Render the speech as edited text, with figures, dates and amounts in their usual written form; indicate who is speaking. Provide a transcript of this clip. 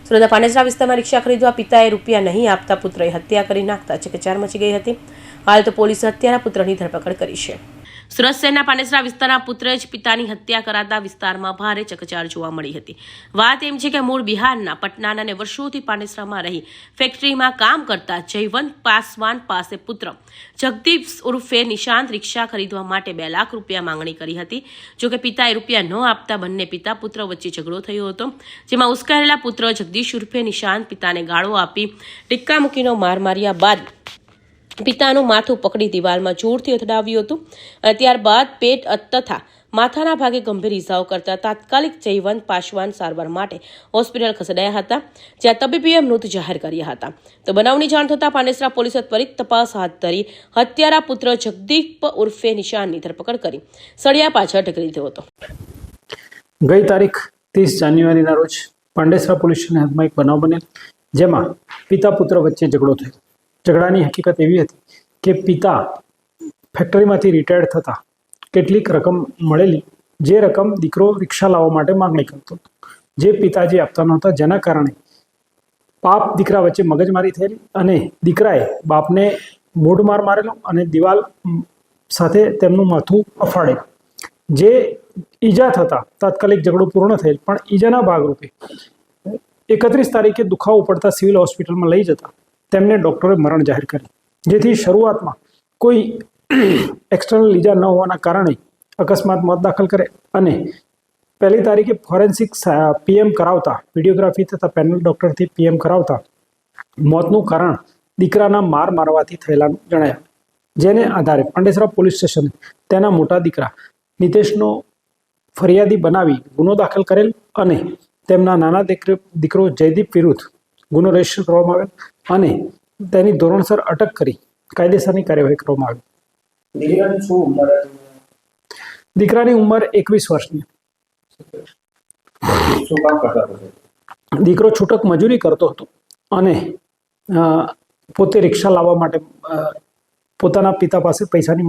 Speaker 1: સુરતના પાનેસરા વિસ્તારમાં રિક્ષા ખરીદવા પિતાએ રૂપિયા નહીં આપતા પુત્રએ હત્યા કરી નાખતા ચકચાર મચી ગઈ હતી. હાલ તો પોલીસે હત્યારા પુત્રની ધરપકડ કરી છે. સુરત શહેરના પાનેસરા વિસ્તારના પુત્રએ જ પિતાની હત્યા કરાતા વિસ્તારમાં ભારે ચકચાર જોવા મળી હતી. વાત એમ છે કે મૂળ બિહારના પટનાના અને વર્ષોથી પાનેસરામાં રહી ફેક્ટરીમાં કામ કરતા જયવંત પાસવાન પાસે પુત્ર જગદીપ ઉર્ફે નિશાંત રિક્ષા ખરીદવા માટે 2 લાખ રૂપિયા માંગણી કરી હતી. જોકે પિતાએ રૂપિયા ન આપતા બંને પિતા પુત્ર વચ્ચે ઝઘડો થયો હતો, જેમાં ઉશ્કેરેલા પુત્ર જગદીશ ઉર્ફે નિશાંત પિતાને ગાળો આપી ટિક્કા મૂકીનો માર માર્યા બાદ પિતાનું માથું પકડી દિવાલમાં જોરથી અથડાવ્યું હતું અને ત્યારબાદ પેટ તથા માથાના ભાગે ગંભીર ઇજાઓ કરતા તાત્કાલિક જયવંત પાસવાન સારવાર માટે હોસ્પિટલ ખસેડાયા હતા, જ્યાં તબીબીએ મૃત જાહેર કર્યા હતા. તો બનાવની જાણ થતાં પાનેસરા પોલીસે ત્વરિત તપાસ હાથ ધરી હત્યારા પુત્ર જગદીપ ઉર્ફે નિશાનની ધરપકડ કરી સળિયા પાછળ ઢકલી દીધો હતો.
Speaker 2: ગઈ તારીખ 30 જાન્યુઆરીના રોજ પાંડેસરા પોલીસ સ્ટેશન હદમાં એક બનાવ બનેલ, જેમાં પિતા પુત્ર વચ્ચે ઝઘડો થયો. ઝઘડાની હકીકત એવી હતી કે પિતા ફેક્ટરીમાંથી રિટાયર્ડ થતાં કેટલીક રકમ મળેલી, જે રકમ દીકરો રિક્ષા લાવવા માટે માંગણી કરતો હતો, જે પિતાજી આપતા નહોતા, જેના કારણે બાપ દીકરા વચ્ચે મગજમારી થયેલી અને દીકરાએ બાપને મૂઢમાર મારેલો અને દિવાલ સાથે તેમનું માથું અફાડેલું, જે ઈજા થતાં તાત્કાલિક ઝઘડો પૂર્ણ થયેલ. પણ ઈજાના ભાગરૂપે 31 તારીખે દુખાવો પડતા સિવિલ હોસ્પિટલમાં લઈ જતા તેમને ડૉક્ટરે મરણ જાહેર કરી, જેથી શરૂઆતમાં કોઈ એક્સટર્નલ ઈજા ન હોવાના કારણે અકસ્માત મોત દાખલ કરે અને 1 તારીખે ફોરેન્સિક પીએમ કરાવતા, વિડીયોગ્રાફી તથા પેનલ ડૉક્ટરથી પીએમ કરાવતા મોતનું કારણ દીકરાના માર મારવાથી થયેલાનું જણાયા, જેને આધારે પાંડેસરા પોલીસ સ્ટેશને તેના મોટા દીકરા નિતેશનો ફરિયાદી બનાવી ગુનો દાખલ કરેલ અને તેમના નાના દીકરો જયદીપ વિરુદ્ધ ગુનો રજીસ્ટર કરવામાં આવેલ અને તેની ધોરણસર અટક કરી કાયદેસરની કાર્યવાહી કરવામાં આવી. દીકરાની ઉંમર 21 વર્ષની. દીકરો છૂટક મજૂરી કરતો હતો અને પોતે રિક્ષા લાવવા માટે પોતાના પિતા પાસે પૈસાની